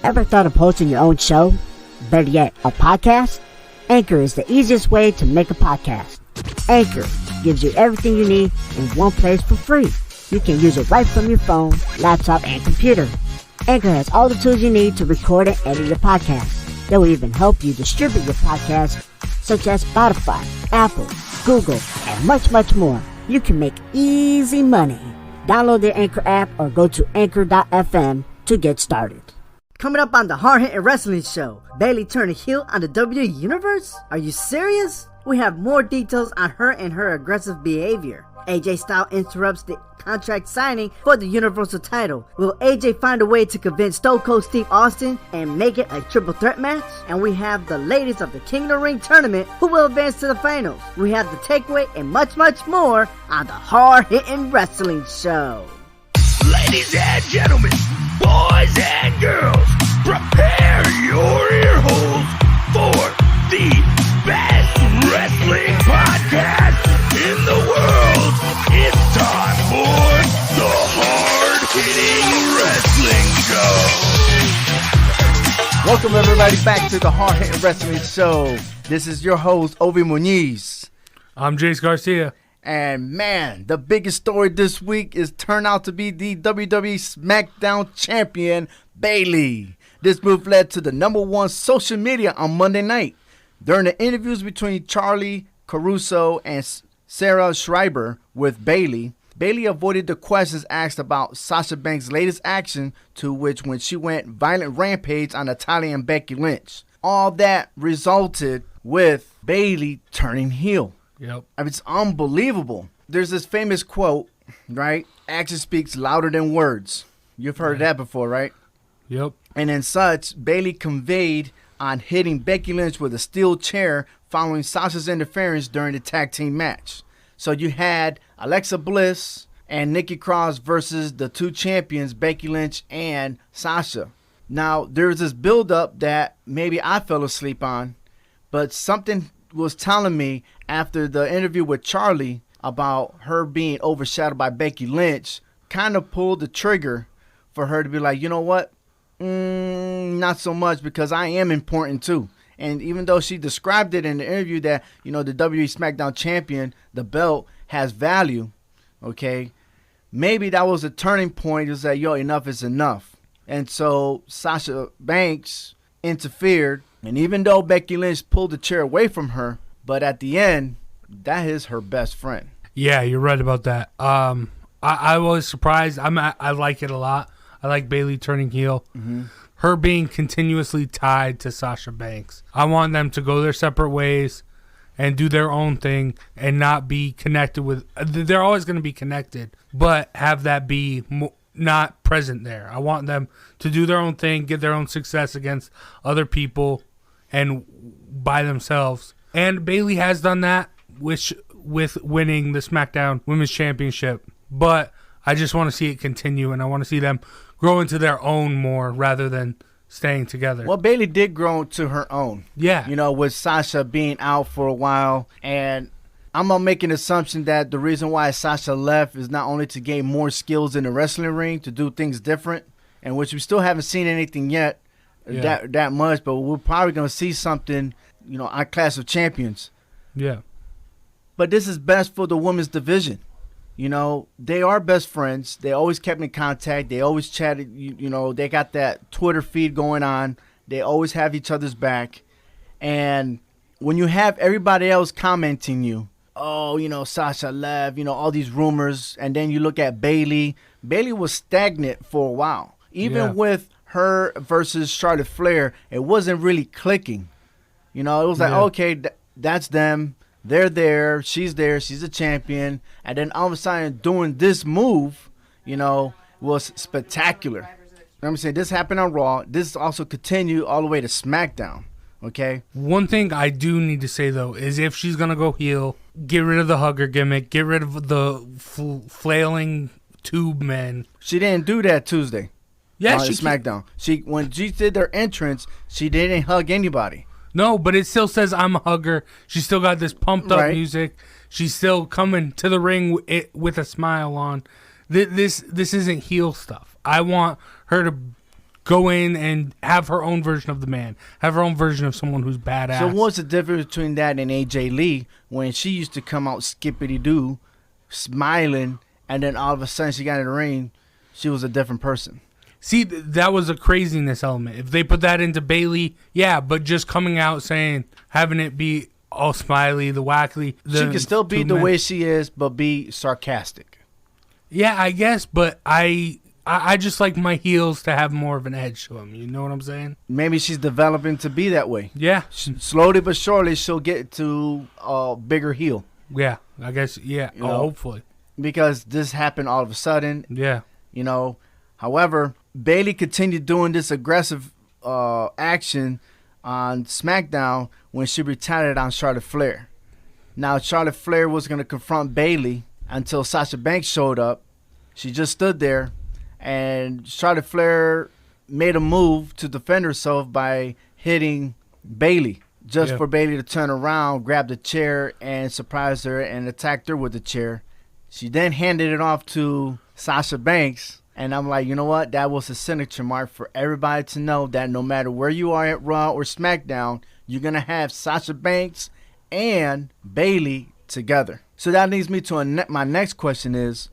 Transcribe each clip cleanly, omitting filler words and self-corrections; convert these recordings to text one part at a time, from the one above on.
Ever thought of hosting your own show? Better yet, a podcast? Anchor is the easiest way to make a podcast. Anchor gives you everything you need in one place for free. You can use it right from your phone, laptop, and computer. Anchor has all the tools you need to record and edit your podcast. They will even help you distribute your podcast, such as Spotify, Apple, Google, and much, much more. You can make easy money. Download the Anchor app or go to anchor.fm to get started. Coming up on the Hard Hittin Wrestling Show, Bayley turning heel on the WWE Universe? Are you serious? We have more details on her and her aggressive behavior. AJ Styles interrupts the contract signing for the Universal title. Will AJ find a way to convince Stone Cold Steve Austin and make it a triple threat match? And we have the ladies of the King of the Ring tournament who will advance to the finals. We have the takeaway and much, much more on the Hard Hittin Wrestling Show. Ladies and gentlemen, boys and girls, prepare your ear holes for the best wrestling podcast in the world. It's time for the Hard Hittin Wrestling Show. Welcome everybody back to the Hard Hittin Wrestling Show. This is your host, Obi Muniz. I'm Jace Garcia. And man, the biggest story this week is turned out to be the WWE SmackDown champion, Bayley. This move led to the #1 social media on Monday night. During the interviews between Charlie Caruso and Sarah Schreiber with Bayley, Bayley avoided the questions asked about Sasha Banks' latest action, to which when she went violent rampage on Natalya and Becky Lynch. All that resulted with Bayley turning heel. Yep. I mean, it's unbelievable. There's this famous quote, right? Action speaks louder than words. You've heard that before, right? Yep. And in such, Bayley conveyed on hitting Becky Lynch with a steel chair following Sasha's interference during the tag team match. So you had Alexa Bliss and Nikki Cross versus the two champions, Becky Lynch and Sasha. Now, there's this build-up that maybe I fell asleep on, but something was telling me after the interview with Charlie about her being overshadowed by Becky Lynch, kind of pulled the trigger for her to be like, you know what? Not so much, because I am important too. And even though she described it in the interview that, you know, the WWE SmackDown champion, the belt, has value, okay, maybe that was a turning point to say, yo, enough is enough. And so Sasha Banks interfered. And even though Becky Lynch pulled the chair away from her, but at the end, that is her best friend. Yeah, you're right about that. I was surprised. I like it a lot. I like Bayley turning heel. Mm-hmm. Her being continuously tied to Sasha Banks. I want them to go their separate ways and do their own thing and not be connected with. They're always going to be connected, but have that be not present there. I want them to do their own thing, get their own success against other people and by themselves. And Bayley has done that with winning the SmackDown Women's Championship. But I just want to see it continue, and I want to see them grow into their own more rather than staying together. Well, Bayley did grow to her own. Yeah. You know, with Sasha being out for a while. And I'm going to make an assumption that the reason why Sasha left is not only to gain more skills in the wrestling ring, to do things different, and which we still haven't seen anything yet. Yeah. That much, but we're probably going to see something, you know, on Clash of Champions. Yeah. But this is best for the women's division. You know, they are best friends. They always kept in contact. They always chatted. You know, they got that Twitter feed going on. They always have each other's back. And when you have everybody else commenting you, oh, you know, Sasha left, you know, all these rumors, and then you look at Bayley. Bayley was stagnant for a while. Even with her versus Charlotte Flair, it wasn't really clicking. You know, it was like, okay, that's them. They're there. She's a champion. And then all of a sudden doing this move, you know, was spectacular. You know what I'm saying? This happened on Raw. This also continued all the way to SmackDown. Okay? One thing I do need to say, though, is if she's going to go heel, get rid of the hugger gimmick, get rid of the flailing tube men. She didn't do that Tuesday. Yeah, she SmackDown. When she did their entrance, she didn't hug anybody. No, but it still says I'm a hugger. She still got this pumped up music. She's still coming to the ring with a smile on. This isn't heel stuff. I want her to go in and have her own version of the man, have her own version of someone who's badass. So what's the difference between that and AJ Lee when she used to come out skippity-doo, smiling, and then all of a sudden she got in the ring, she was a different person? See, that was a craziness element. If they put that into Bayley, yeah, but just coming out saying, having it be all smiley, the wackly. She can still be the way she is, but be sarcastic. Yeah, I guess, but I just like my heels to have more of an edge to them. You know what I'm saying? Maybe she's developing to be that way. Yeah. Slowly but surely, she'll get to a bigger heel. Yeah, I guess, yeah, hopefully. Because this happened all of a sudden. Yeah. However, Bayley continued doing this aggressive action on SmackDown when she retaliated on Charlotte Flair. Now, Charlotte Flair was going to confront Bayley until Sasha Banks showed up. She just stood there, and Charlotte Flair made a move to defend herself by hitting Bayley, just for Bayley to turn around, grab the chair, and surprise her and attacked her with the chair. She then handed it off to Sasha Banks. And I'm like, you know what? That was a signature mark for everybody to know that no matter where you are at Raw or SmackDown, you're going to have Sasha Banks and Bayley together. So that leads me to my next question is,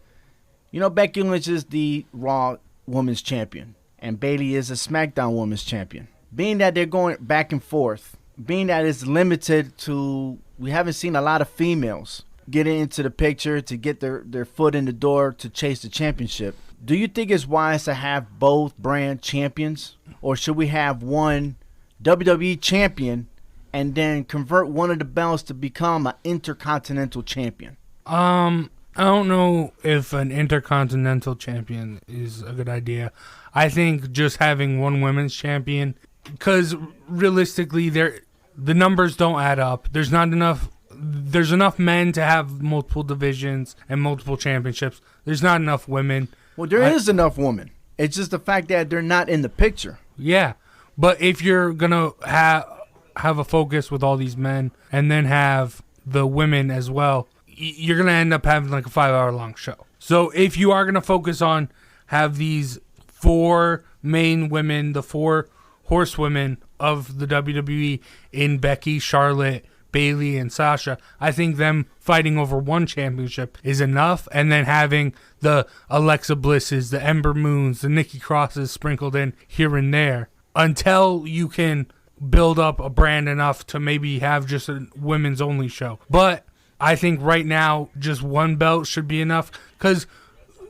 Becky Lynch is the Raw Women's Champion, and Bayley is a SmackDown Women's Champion. Being that they're going back and forth, being that it's limited to, we haven't seen a lot of females getting into the picture to get their foot in the door to chase the championship. Do you think it's wise to have both brand champions, or should we have one WWE champion and then convert one of the belts to become an intercontinental champion? I don't know if an intercontinental champion is a good idea. I think just having one women's champion, because realistically, the numbers don't add up. There's enough men to have multiple divisions and multiple championships. There's not enough women. Well, there is enough women. It's just the fact that they're not in the picture. Yeah, but if you're going to have a focus with all these men and then have the women as well, you're going to end up having like a 5-hour long show. So if you are going to focus on have these 4 main women, the 4 horsewomen of the WWE in Becky, Charlotte, Bayley, and Sasha, I think them fighting over one championship is enough, and then having the Alexa Blisses, the Ember Moons, the Nikki Crosses sprinkled in here and there until you can build up a brand enough to maybe have just a women's only show. But I think right now just one belt should be enough, because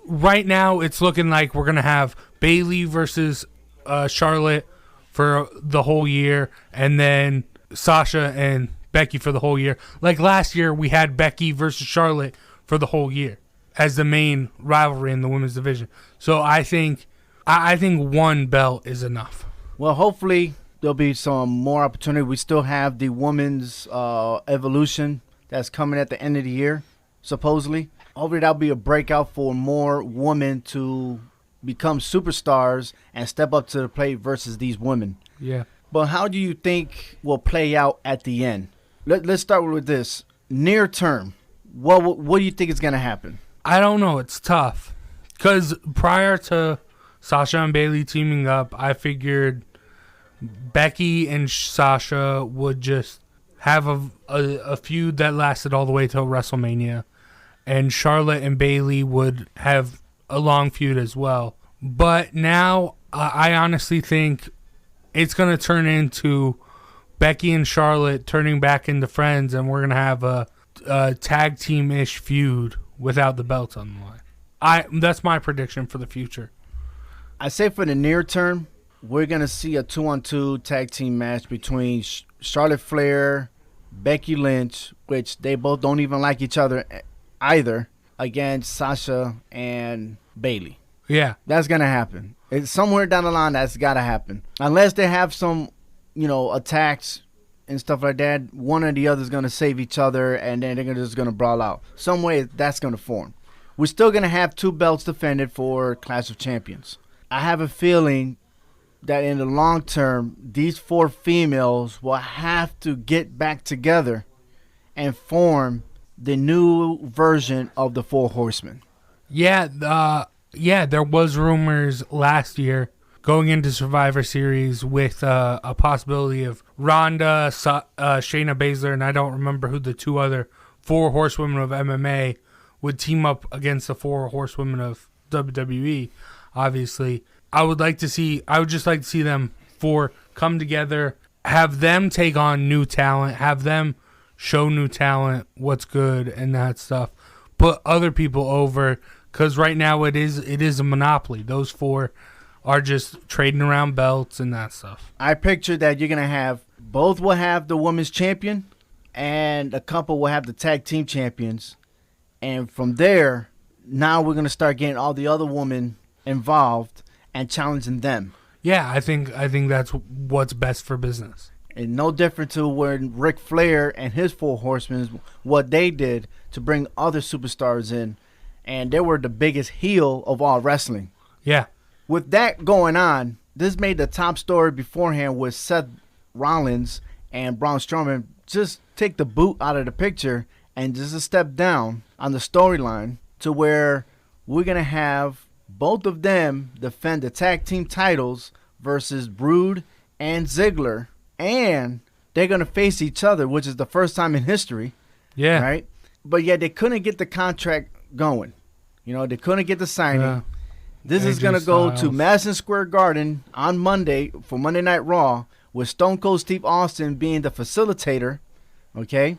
right now it's looking like we're going to have Bayley versus Charlotte for the whole year, and then Sasha and Becky for the whole year. Like last year, we had Becky versus Charlotte for the whole year as the main rivalry in the women's division. So I think one belt is enough. Well, hopefully there'll be some more opportunity. We still have the women's evolution that's coming at the end of the year, supposedly. Hopefully that'll be a breakout for more women to become superstars and step up to the plate versus these women. Yeah. But how do you think will play out at the end? Let's start with this. Near term, what do you think is going to happen? I don't know. It's tough. Because prior to Sasha and Bayley teaming up, I figured Becky and Sasha would just have a feud that lasted all the way till WrestleMania. And Charlotte and Bayley would have a long feud as well. But now I honestly think it's going to turn into Becky and Charlotte turning back into friends, and we're going to have a tag team-ish feud without the belts on the line. That's my prediction for the future. I say for the near term, we're going to see a 2-on-2 tag team match between Charlotte Flair, Becky Lynch, which they both don't even like each other either, against Sasha and Bayley. Yeah. That's going to happen. It's somewhere down the line that's got to happen. Unless they have some, attacks and stuff like that, one or the other is going to save each other, and then they're just going to brawl out. Some way that's going to form. We're still going to have 2 belts defended for Clash of Champions. I have a feeling that in the long term, these 4 females will have to get back together and form the new version of the 4 Horsemen. Yeah, there was rumors last year going into Survivor Series with a possibility of Ronda, Shayna Baszler, and I don't remember who the two other 4 horsewomen of MMA would team up against the 4 horsewomen of WWE. Obviously, I would just like to see them 4 come together, have them take on new talent, have them show new talent what's good and that stuff. Put other people over, because right now it is a monopoly. Those 4 are just trading around belts and that stuff. I picture that you're gonna have both will have the women's champion, and a couple will have the tag team champions, and from there, now we're gonna start getting all the other women involved and challenging them. Yeah, I think that's what's best for business. And no different to when Ric Flair and his 4 horsemen, what they did to bring other superstars in, and they were the biggest heel of all wrestling. Yeah. With that going on, this made the top story beforehand with Seth Rollins and Braun Strowman just take the boot out of the picture and just a step down on the storyline to where we're going to have both of them defend the tag team titles versus Brood and Ziggler. And they're going to face each other, which is the first time in history. Yeah. Right? But yet they couldn't get the contract going. They couldn't get the signing. Yeah. This is going to go to Madison Square Garden on Monday for Monday Night Raw with Stone Cold Steve Austin being the facilitator. Okay?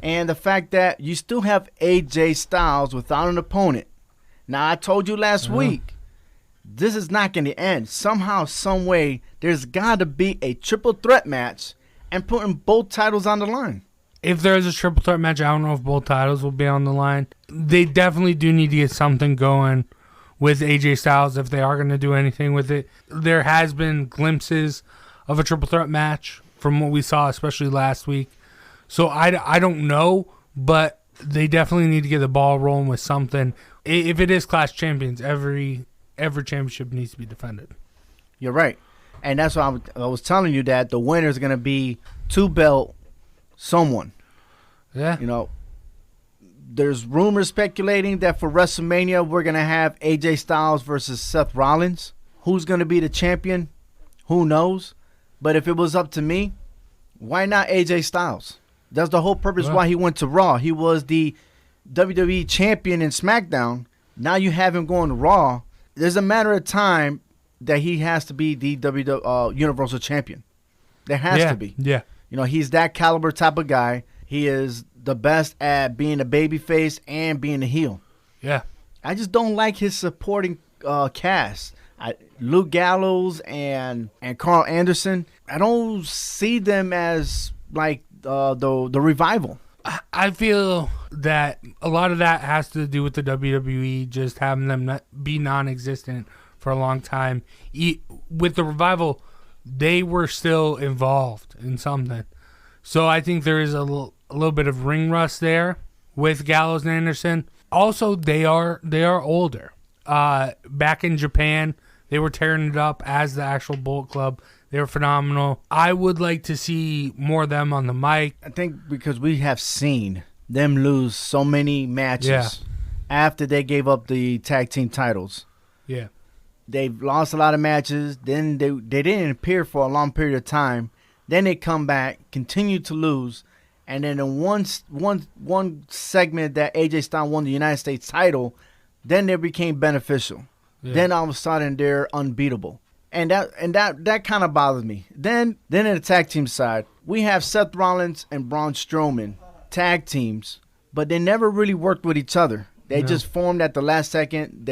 And the fact that you still have AJ Styles without an opponent. Now, I told you last week, this is not going to end. Somehow, some way, there's got to be a triple threat match and putting both titles on the line. If there's a triple threat match, I don't know if both titles will be on the line. They definitely do need to get something going with AJ Styles if they are going to do anything with it. There has been glimpses of a triple threat match from what we saw, especially last week. So I don't know, but they definitely need to get the ball rolling with something. If it is Clash Champions, every championship needs to be defended. You're right. And that's why I was telling you that the winner is going to be 2-belt someone. Yeah. There's rumors speculating that for WrestleMania, we're going to have AJ Styles versus Seth Rollins. Who's going to be the champion? Who knows? But if it was up to me, why not AJ Styles? That's the whole purpose why he went to Raw. He was the WWE champion in SmackDown. Now you have him going to Raw. There's a matter of time that he has to be the WWE Universal champion. There has to be. Yeah. He's that caliber type of guy. He is the best at being a babyface and being a heel. Yeah. I just don't like his supporting cast. Luke Gallows and Carl Anderson, I don't see them as like the revival. I feel that a lot of that has to do with the WWE just having them be non-existent for a long time. With the revival, they were still involved in something. So I think there is a little bit of ring rust there with Gallows and Anderson. Also, they are older. Back in Japan, they were tearing it up as the actual Bullet Club. They were phenomenal. I would like to see more of them on the mic. I think because we have seen them lose so many matches after they gave up the tag team titles. Yeah. They've lost a lot of matches. Then they didn't appear for a long period of time. Then they come back, continue to lose. And then in one segment that AJ Styles won the United States title, then they became beneficial. Yeah. Then all of a sudden they're unbeatable. And that kind of bothers me. Then in the tag team side, we have Seth Rollins and Braun Strowman tag teams, but they never really worked with each other. They just formed at the last second.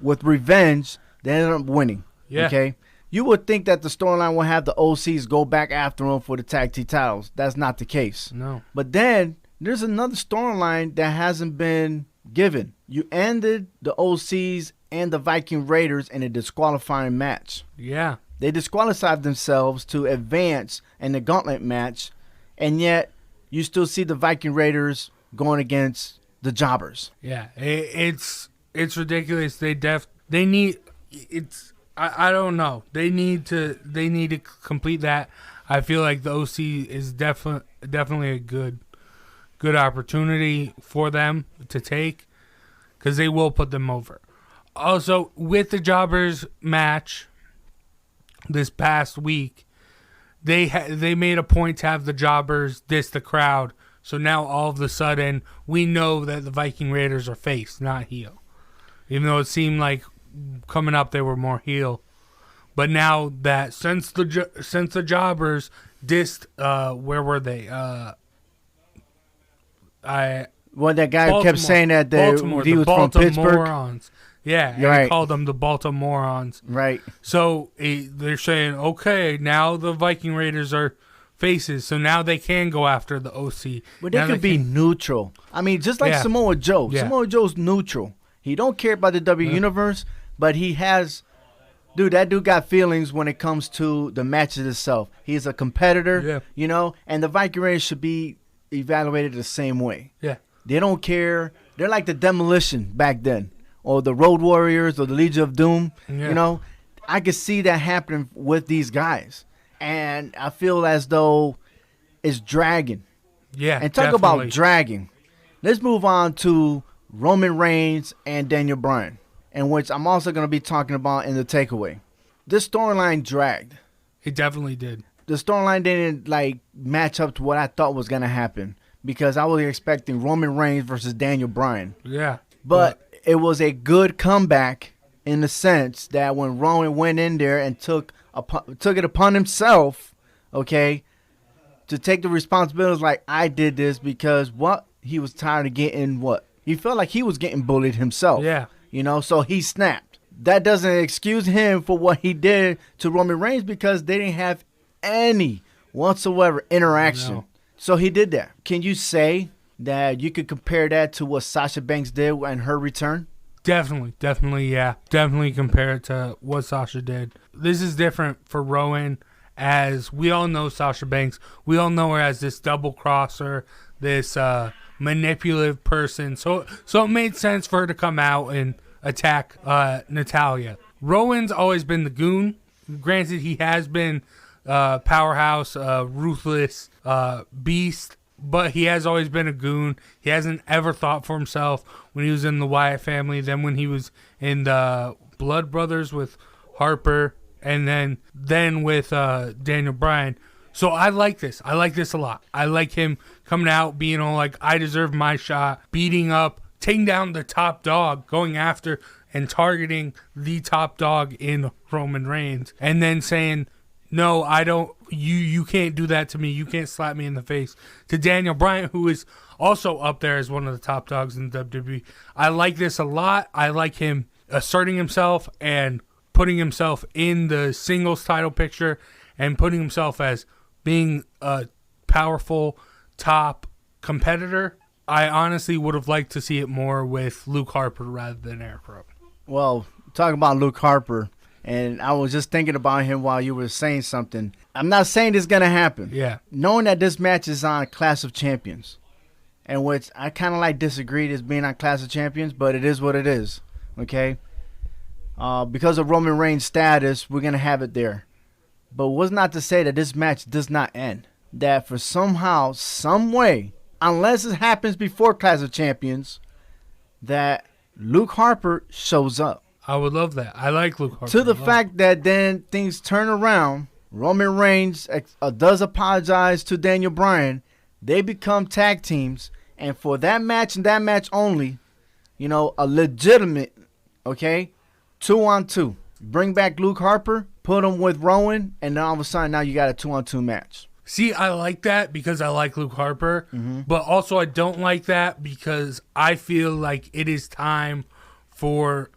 With revenge, they ended up winning. Yeah. Okay. You would think that the storyline will have the OCs go back after them for the tag team titles. That's not the case. No. But then there's another storyline that hasn't been given. You ended the OCs and the Viking Raiders in a disqualifying match. Yeah. They disqualified themselves to advance in the gauntlet match, and yet you still see the Viking Raiders going against the Jobbers. Yeah. It's ridiculous. They need it's I don't know. They need to complete that. I feel like the OC is definitely a good opportunity for them to take, because they will put them over. Also, with the Jobbers match, this past week, they made a point to have the jobbers diss the crowd. So now all of a sudden, we know that the Viking Raiders are face, not heel. Even though it seemed like coming up they were more heel. But now that since the jobbers dissed, where were they? Well, that guy Baltimore. kept saying that he was from Pittsburgh. Yeah, and right. He called them the Baltimoreans. Right. So they're saying, okay, now the Viking Raiders are faces, so now they can go after the OC. But they could be neutral. I mean, just like Samoa Joe. Yeah. Samoa Joe's neutral. He don't care about the WWE Universe, but he has... Dude, that dude got feelings when it comes to the matches itself. He's a competitor, you know, and the Viking Raiders should be evaluated the same way. Yeah. They don't care. They're like the Demolition back then, or the Road Warriors, or the Legion of Doom. Yeah. You know, I could see that happening with these guys, and I feel as though it's dragging. Yeah, and talk definitely. about dragging. Let's move on to Roman Reigns and Daniel Bryan, in which I'm also going to be talking about in the takeaway. This storyline dragged. It definitely did. The storyline didn't match up to what I thought was going to happen, because I was expecting Roman Reigns versus Daniel Bryan. Yeah. But it was a good comeback in the sense that when Roman went in there and took it upon himself, okay, to take the responsibility, like, I did this because he was tired of getting he felt like he was getting bullied himself. Yeah. You know, so he snapped. That doesn't excuse him for what he did to Roman Reigns, because they didn't have any whatsoever interaction. No. So he did that. Can you say that you could compare that to what Sasha Banks did in her return? Definitely, yeah. Definitely compare it to what Sasha did. This is different for Rowan, as we all know Sasha Banks. We all know her as this double crosser, this manipulative person. So it made sense for her to come out and attack Natalya. Rowan's always been the goon. Granted, he has been powerhouse, ruthless beast, but he has always been a goon. He hasn't ever thought for himself when he was in the Wyatt family, then when he was in the Blood Brothers with Harper, and then with Daniel Bryan. So I like this. I like this a lot. I like him coming out, being all like, I deserve my shot, beating up, taking down the top dog, going after and targeting the top dog in Roman Reigns, and then saying, no, I don't, you can't do that to me. You can't slap me in the face. To Daniel Bryan, who is also up there as one of the top dogs in WWE. I like this a lot. I like him asserting himself and putting himself in the singles title picture and putting himself as being a powerful top competitor. I honestly would have liked to see it more with Luke Harper rather than Eric Rowan. Well, talking about Luke Harper, and I was just thinking about him while you were saying something. I'm not saying this is going to happen. Yeah. Knowing that this match is on Clash of Champions, and which I kind of disagreed as being on Clash of Champions, but it is what it is, okay? Because of Roman Reigns' status, we're going to have it there. But what's not to say that this match does not end. That for somehow, some way, unless it happens before Clash of Champions, that Luke Harper shows up. I would love that. I like Luke Harper. To the fact that then things turn around, Roman Reigns does apologize to Daniel Bryan. They become tag teams. And for that match and that match only, a legitimate, 2-on-2. Bring back Luke Harper, put him with Rowan, and then all of a sudden now you got a 2-on-2 match. See, I like that because I like Luke Harper, Mm-hmm. but also I don't like that because I feel like it is time for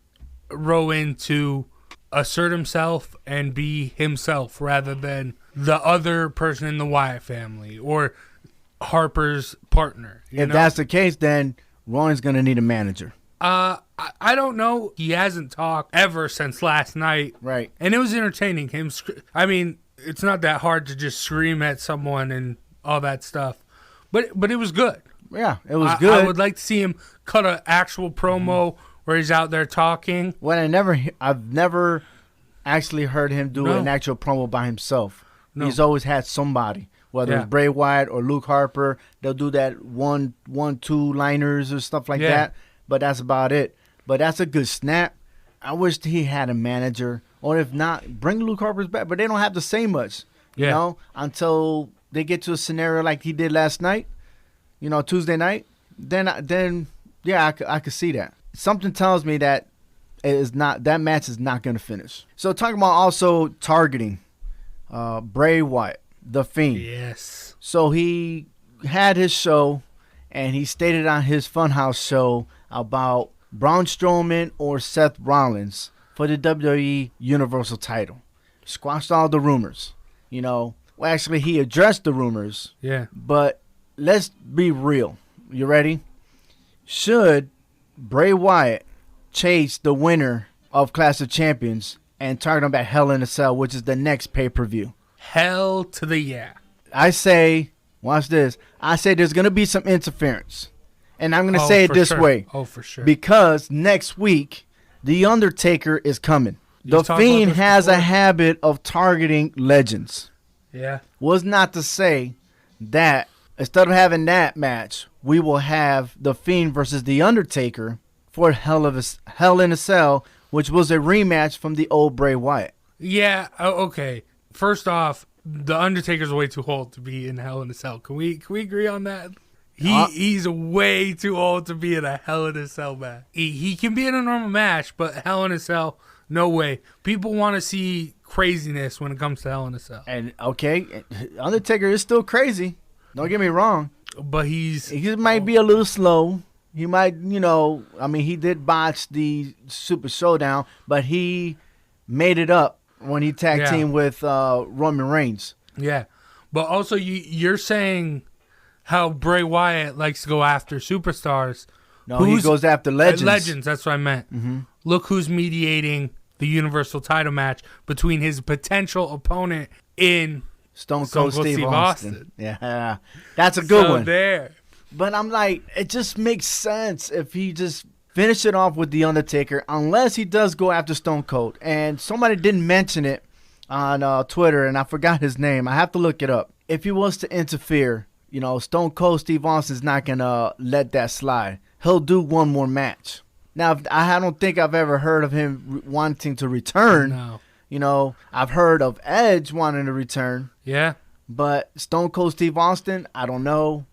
Rowan to assert himself and be himself rather than the other person in the Wyatt family or Harper's partner. If that's the case, then Rowan's going to need a manager. I don't know. He hasn't talked ever since last night. Right. And it was entertaining. It's not that hard to just scream at someone and all that stuff. But it was good. Yeah, it was good. I would like to see him cut an actual promo where he's out there talking. Well, I've never actually heard him do an actual promo by himself. No. He's always had somebody, whether it's Bray Wyatt or Luke Harper. They'll do that one, two liners or stuff like that. But that's about it. But that's a good snap. I wish he had a manager Or if not, bring Luke Harper's back. But they don't have to say much, you know, until they get to a scenario like he did last night, you know, Tuesday night. Then yeah, I could see that. Something tells me that that match is not going to finish. So talking about also targeting Bray Wyatt, The Fiend. Yes. So he had his show, and he stated on his Funhouse show about Braun Strowman or Seth Rollins for the WWE Universal title. Squashed all the rumors. You know, well, actually, he addressed the rumors. Yeah. But let's be real. You ready? Should Bray Wyatt chase the winner of Clash of Champions and target him at Hell in a Cell, which is the next pay-per-view? Hell to the yeah. I say, watch this. I say there's going to be some interference. And I'm going to say it this way. Oh, for sure. Because next week, The Undertaker is coming. The Fiend has a habit of targeting legends. Yeah. Was not to say that instead of having that match, we will have The Fiend versus The Undertaker for Hell in a Cell, which was a rematch from the old Bray Wyatt. Yeah, okay. First off, The Undertaker's way too old to be in Hell in a Cell. Can we agree on that? He's way too old to be in a Hell in a Cell match. He can be in a normal match, but Hell in a Cell, no way. People want to see craziness when it comes to Hell in a Cell. And okay, Undertaker is still crazy. Don't get me wrong. But he might be a little slow. He might, you know, I mean, he did botch the Super Showdown, but he made it up when he tag teamed with Roman Reigns. Yeah. But also, you're saying how Bray Wyatt likes to go after superstars. No, he goes after legends. Legends, that's what I meant. Mm-hmm. Look who's mediating the Universal title match between his potential opponent in Stone Cold Steve Austin. Yeah, that's a good one. There. But I'm like, it just makes sense if he just finish it off with The Undertaker, unless he does go after Stone Cold. And somebody didn't mention it on Twitter, and I forgot his name. I have to look it up. If he wants to interfere, you know, Stone Cold Steve Austin's not going to let that slide. He'll do one more match. Now, I don't think I've ever heard of him wanting to return. No. You know, I've heard of Edge wanting to return. Yeah. But Stone Cold Steve Austin, I don't know.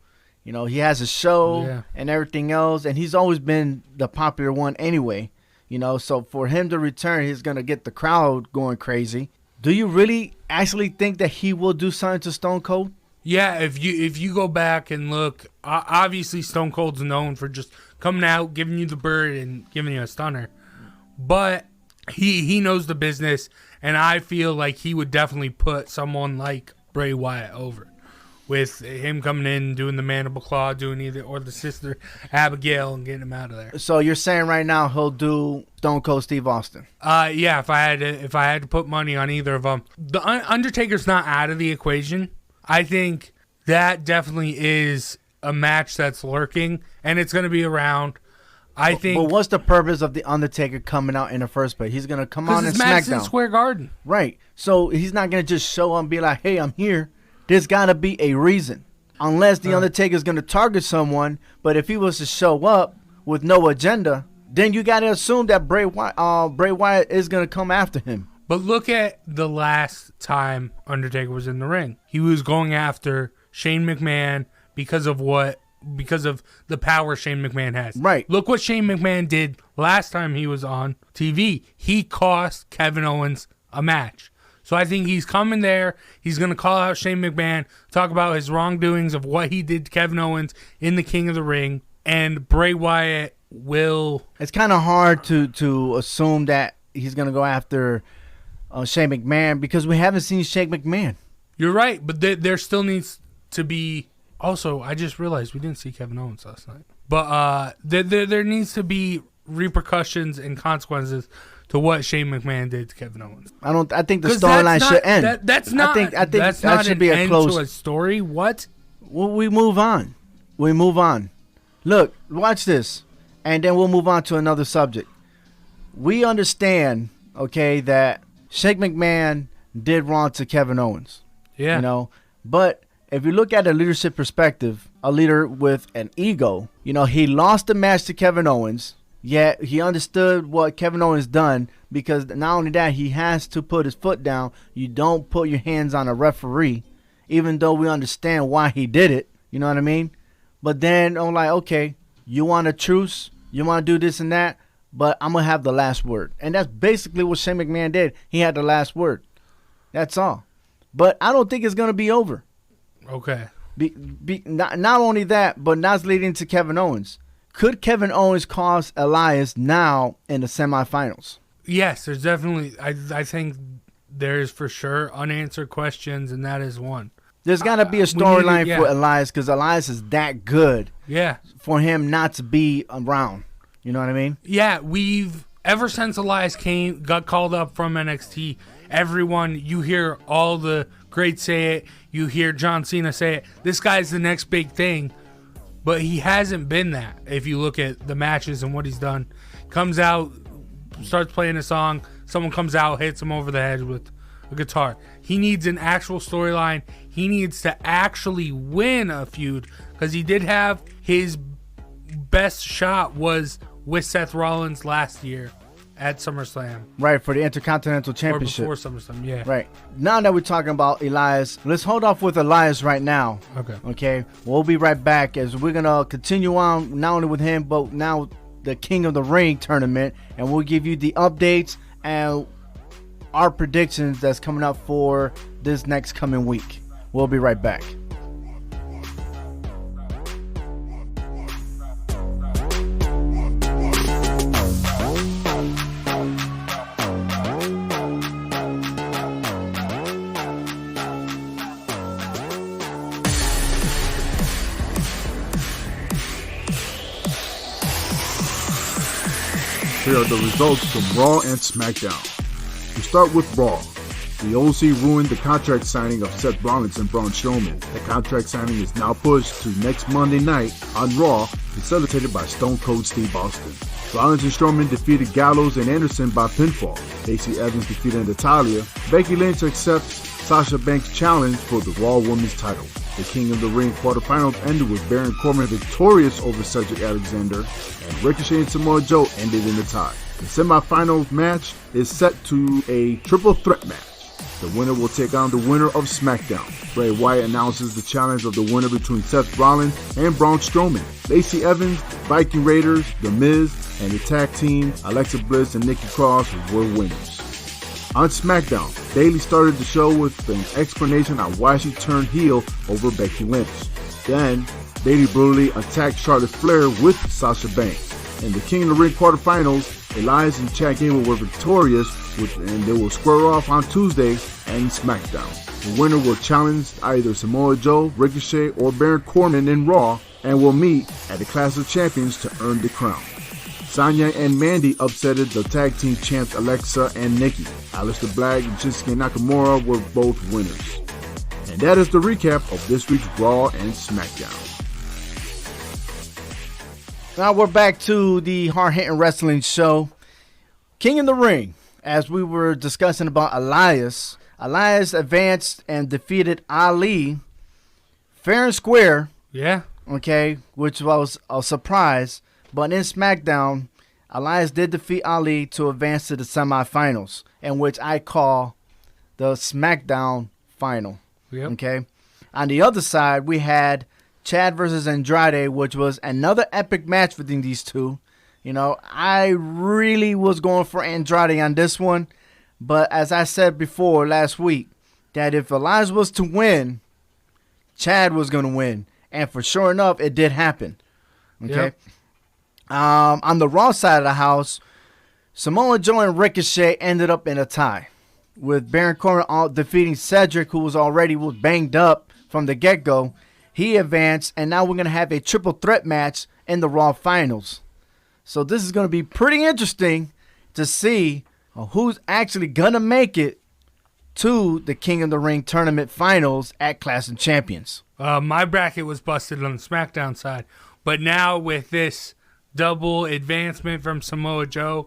You know, he has a show and everything else, and he's always been the popular one anyway. You know, so for him to return, he's going to get the crowd going crazy. Do you really actually think that he will do something to Stone Cold? Yeah, if you go back and look, obviously Stone Cold's known for just coming out, giving you the bird, and giving you a stunner. But he knows the business, and I feel like he would definitely put someone like Bray Wyatt over. With him coming in, doing the mandible claw, doing or the sister Abigail, and getting him out of there. So you're saying right now he'll do Stone Cold Steve Austin? Yeah. If I had to put money on either of them, the Undertaker's not out of the equation. I think that definitely is a match that's lurking, and it's going to be around. But what's the purpose of the Undertaker coming out in the first place? He's going to come on in SmackDown. Madison Square Garden. Right. So he's not going to just show up and be like, hey, I'm here. There's got to be a reason. Unless the Undertaker's going to target someone, but if he was to show up with no agenda, then you got to assume that Bray Wyatt is going to come after him. But look at the last time Undertaker was in the ring. He was going after Shane McMahon because of the power Shane McMahon has. Right. Look what Shane McMahon did last time he was on TV. He cost Kevin Owens a match. So I think he's coming there. He's going to call out Shane McMahon, talk about his wrongdoings of what he did to Kevin Owens in the King of the Ring, and Bray Wyatt will... It's kind of hard to assume that he's going to go after Shane McMahon because we haven't seen Shane McMahon. You're right, but there still needs to be... Also, I just realized we didn't see Kevin Owens last night. But there needs to be repercussions and consequences to what Shane McMahon did to Kevin Owens. I think the storyline should end. I think that's that not should an be a end close to a story. What? Well, we move on. Look, watch this, and then we'll move on to another subject. We understand, okay, that Shane McMahon did wrong to Kevin Owens. Yeah. You know, but if you look at a leadership perspective, a leader with an ego, you know, he lost the match to Kevin Owens. Yet he understood what Kevin Owens done, because not only that, he has to put his foot down. You don't put your hands on a referee, even though we understand why he did it. You know what I mean? But then I'm like, okay, you want a truce? You want to do this and that? But I'm going to have the last word. And that's basically what Shane McMahon did. He had the last word. That's all. But I don't think it's going to be over. Okay. Not only that, but now it's leading to Kevin Owens. Could Kevin Owens cause Elias now in the semifinals? Yes, there's definitely. I think there's for sure unanswered questions, and that is one. There's got to be a storyline for Elias, because Elias is that good. Yeah. For him not to be around. You know what I mean? Yeah, ever since Elias got called up from NXT, everyone, you hear all the greats say it. You hear John Cena say it. This guy's the next big thing. But he hasn't been that. If you look at the matches and what he's done, comes out, starts playing a song, someone comes out, hits him over the head with a guitar. He needs an actual storyline. He needs to actually win a feud, because he did have his best shot was with Seth Rollins last year at SummerSlam. Right, for the Intercontinental Championship. Or before SummerSlam, yeah. Right. Now that we're talking about Elias, let's hold off with Elias right now. Okay. We'll be right back, as we're going to continue on not only with him, but now the King of the Ring tournament. And we'll give you the updates and our predictions that's coming up for this next coming week. We'll be right back. Here are the results from Raw and SmackDown. We start with Raw. The OC ruined the contract signing of Seth Rollins and Braun Strowman. The contract signing is now pushed to next Monday night on Raw, facilitated by Stone Cold Steve Austin. Rollins and Strowman defeated Gallows and Anderson by pinfall. Lacey Evans defeated Natalya. Becky Lynch accepts Sasha Banks' challenge for the Raw Women's title. The King of the Ring quarterfinals ended with Baron Corbin victorious over Cedric Alexander, and Ricochet and Samoa Joe ended in a tie. The semifinals match is set to a triple threat match. The winner will take on the winner of SmackDown. Bray Wyatt announces the challenge of the winner between Seth Rollins and Braun Strowman. Lacey Evans, Viking Raiders, The Miz, and the tag team Alexa Bliss and Nikki Cross were winners. On SmackDown, Bayley started the show with an explanation on why she turned heel over Becky Lynch. Then, Bayley brutally attacked Charlotte Flair with Sasha Banks. In the King of the Ring quarterfinals, Elias and Chad Gable were victorious, and they will square off on Tuesday and SmackDown. The winner will challenge either Samoa Joe, Ricochet, or Baron Corbin in Raw, and will meet at the Clash of Champions to earn the crown. Sonya and Mandy upsetted the tag team champs Alexa and Nikki. Aleister Black and Shinsuke Nakamura were both winners. And that is the recap of this week's Raw and SmackDown. Now we're back to the Hard Hittin Wrestling Show. King of the Ring. As we were discussing about Elias advanced and defeated Ali fair and square. Yeah. Okay, which was a surprise. But in SmackDown, Elias did defeat Ali to advance to the semifinals, in which I call the SmackDown final. Yep. Okay. On the other side, we had Chad versus Andrade, which was another epic match between these two. You know, I really was going for Andrade on this one. But as I said before last week, that if Elias was to win, Chad was going to win. And for sure enough, it did happen. Okay. Yep. On the Raw side of the house, Samoa Joe and Ricochet ended up in a tie, with Baron Corbin defeating Cedric, who was already banged up from the get-go. He advanced, and now we're going to have a triple threat match in the Raw finals. So this is going to be pretty interesting to see who's actually going to make it to the King of the Ring tournament finals at Clash of Champions. My bracket was busted on the SmackDown side, but now with this double advancement from Samoa Joe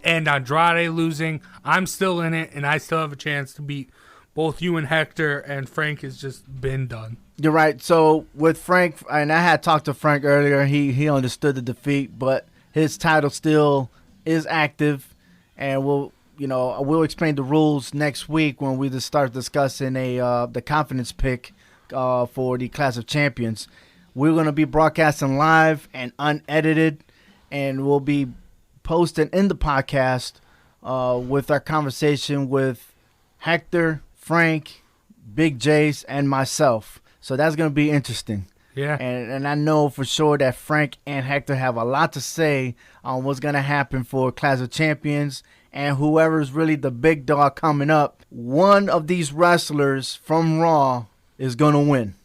and Andrade losing, I'm still in it, and I still have a chance to beat both you and Hector, and Frank has just been done. You're right. So with Frank, and I had talked to Frank earlier, he understood the defeat, but his title still is active, and we'll explain the rules next week when we just start discussing the confidence pick for the Clash of Champions. We're going to be broadcasting live and unedited, and we'll be posting in the podcast with our conversation with Hector, Frank, Big Jace, and myself. So that's going to be interesting. Yeah. And I know for sure that Frank and Hector have a lot to say on what's going to happen for Clash of Champions, and whoever's really the big dog coming up, one of these wrestlers from Raw is going to win.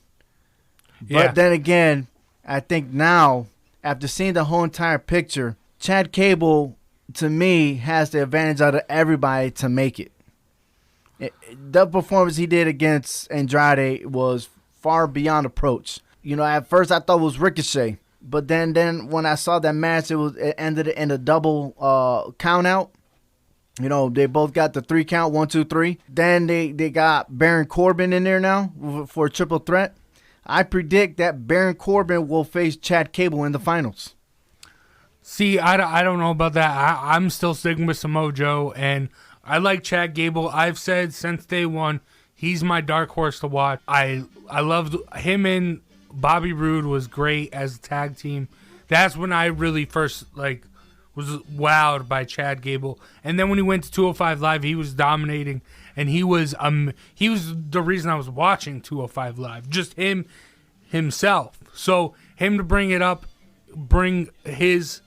Yeah. But then again, I think now, after seeing the whole entire picture, Chad Cable, to me, has the advantage out of everybody to make it. The performance he did against Andrade was far beyond approach. At first I thought it was Ricochet, but then when I saw that match, it ended in a double count out. They both got the 3 count, 1, 2, 3. Then they got Baron Corbin in there now for a triple threat. I predict that Baron Corbin will face Chad Cable in the finals. See, I don't know about that. I'm still sticking with Samoa Joe, and I like Chad Gable. I've said since day one, he's my dark horse to watch. I loved him, and Bobby Roode was great as a tag team. That's when I really first was wowed by Chad Gable. And then when he went to 205 Live, he was dominating, and he was the reason I was watching 205 Live. Just himself. So him to bring it up, bring his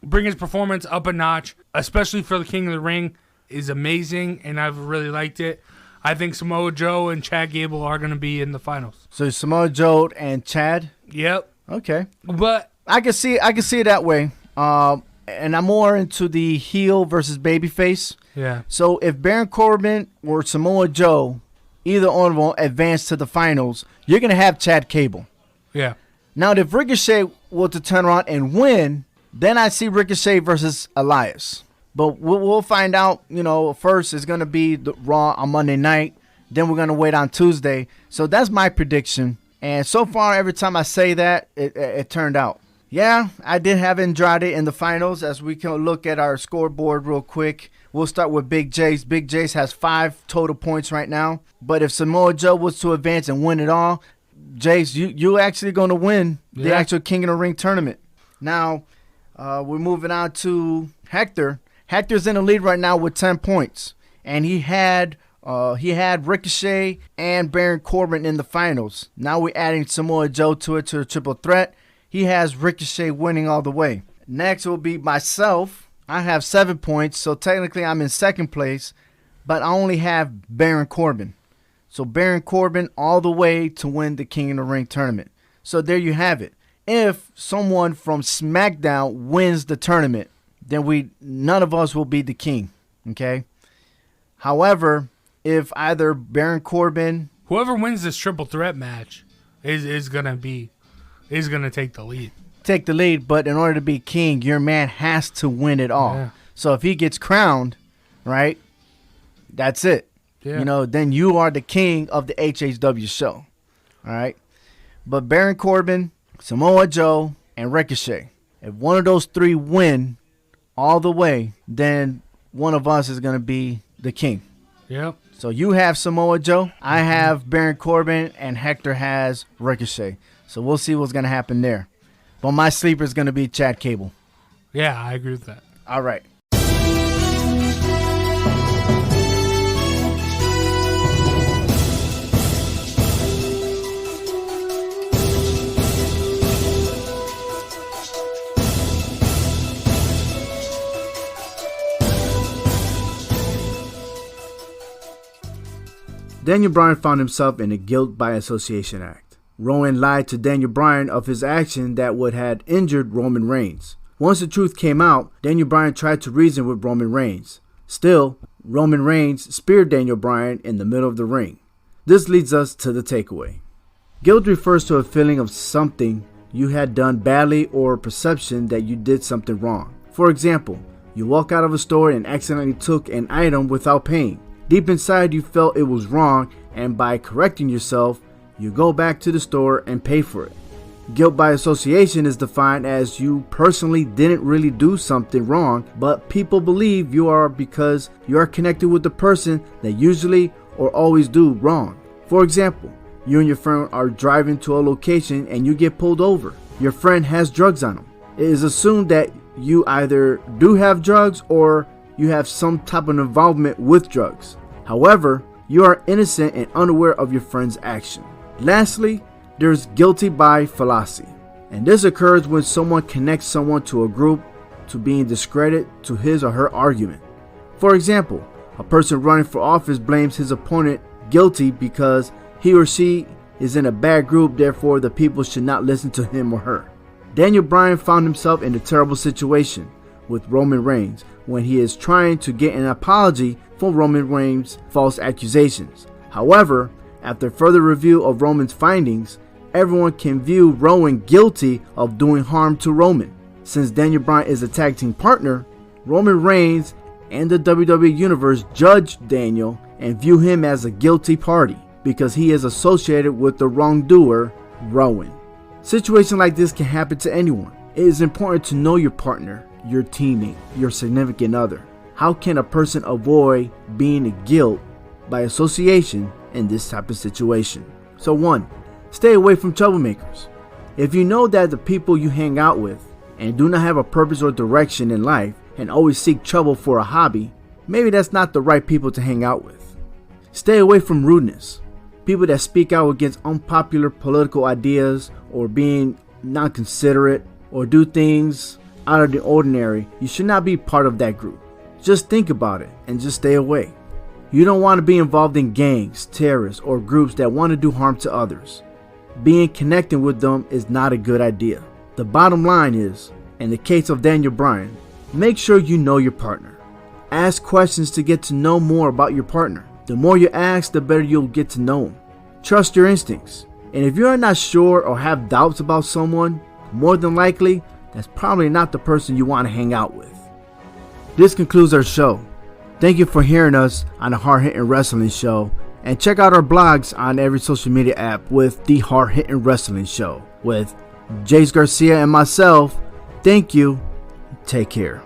performance up a notch, especially for the King of the Ring, is amazing, and I've really liked it. I think Samoa Joe and Chad Gable are going to be in the finals. So Samoa Joe and Chad? Yep. Okay. But I can see it that way. And I'm more into the heel versus babyface. yeah. So if Baron Corbin or Samoa Joe, either one of them, advance to the finals, you're going to have Chad Cable. Yeah. Now, if Ricochet were to turn around and win, then I see Ricochet versus Elias. But we'll find out, first it's going to be the Raw on Monday night. Then we're going to wait on Tuesday. So that's my prediction. And so far, every time I say that, it turned out. Yeah, I did have Andrade in the finals. As we can look at our scoreboard real quick, we'll start with Big Jace. Big Jace has 5 total points right now. But if Samoa Joe was to advance and win it all, Jace, you're actually going to win the actual King of the Ring tournament. Now, we're moving on to Hector. Hector's in the lead right now with 10 points. And he had Ricochet and Baron Corbin in the finals. Now we're adding Samoa Joe to a triple threat. He has Ricochet winning all the way. Next will be myself. I have 7 points, so technically I'm in second place, but I only have Baron Corbin. So Baron Corbin all the way to win the King of the Ring tournament. So there you have it. If someone from SmackDown wins the tournament, then none of us will be the king. Okay? However, if either Baron Corbin, whoever wins this triple threat match is gonna take the lead. But in order to be king, your man has to win it all. Yeah. So if he gets crowned, right, that's it. Yeah. Then you are the king of the HHW show. All right? But Baron Corbin, Samoa Joe, and Ricochet, if one of those 3 win all the way, then one of us is going to be the king. Yep. So you have Samoa Joe, I have Baron Corbin, and Hector has Ricochet. So we'll see what's going to happen there. But my sleeper is going to be Chad Cable. Yeah, I agree with that. All right. Daniel Bryan found himself in a guilt by association act. Rowan lied to Daniel Bryan of his action that would have injured Roman Reigns. Once the truth came out, Daniel Bryan tried to reason with Roman Reigns. Still, Roman Reigns speared Daniel Bryan in the middle of the ring. This leads us to the takeaway. Guilt refers to a feeling of something you had done badly or a perception that you did something wrong. For example, you walk out of a store and accidentally took an item without paying. Deep inside you felt it was wrong, and by correcting yourself, you go back to the store and pay for it. Guilt by association is defined as you personally didn't really do something wrong, but people believe you are because you are connected with the person that usually or always do wrong. For example, you and your friend are driving to a location and you get pulled over. Your friend has drugs on him. It is assumed that you either do have drugs or you have some type of involvement with drugs. However, you are innocent and unaware of your friend's action. Lastly, there's guilty by fallacy, and this occurs when someone connects someone to a group to being discredited to his or her argument. For example, a person running for office blames his opponent guilty because he or she is in a bad group, therefore the people should not listen to him or her. Daniel Bryan found himself in a terrible situation with Roman Reigns when he is trying to get an apology for Roman Reigns' false accusations. However, after further review of Roman's findings, everyone can view Rowan guilty of doing harm to Roman. Since Daniel Bryan is a tag team partner, Roman Reigns and the WWE Universe judge Daniel and view him as a guilty party because he is associated with the wrongdoer, Rowan. Situations like this can happen to anyone. It is important to know your partner, your teammate, your significant other. How can a person avoid being a guilt by association in this type of situation? So 1. Stay away from troublemakers. If you know that the people you hang out with and do not have a purpose or direction in life and always seek trouble for a hobby, maybe that's not the right people to hang out with. Stay away from rudeness. People that speak out against unpopular political ideas or being non-considerate or do things out of the ordinary, you should not be part of that group. Just think about it and just stay away. You don't want to be involved in gangs, terrorists, or groups that want to do harm to others. Being connected with them is not a good idea. The bottom line is, in the case of Daniel Bryan, make sure you know your partner. Ask questions to get to know more about your partner. The more you ask, the better you'll get to know him. Trust your instincts. And if you are not sure or have doubts about someone, more than likely, that's probably not the person you want to hang out with. This concludes our show. Thank you for hearing us on the Hard Hittin Wrestling Show. And check out our blogs on every social media app with the Hard Hittin Wrestling Show with Jace Garcia and myself. Thank you. Take care.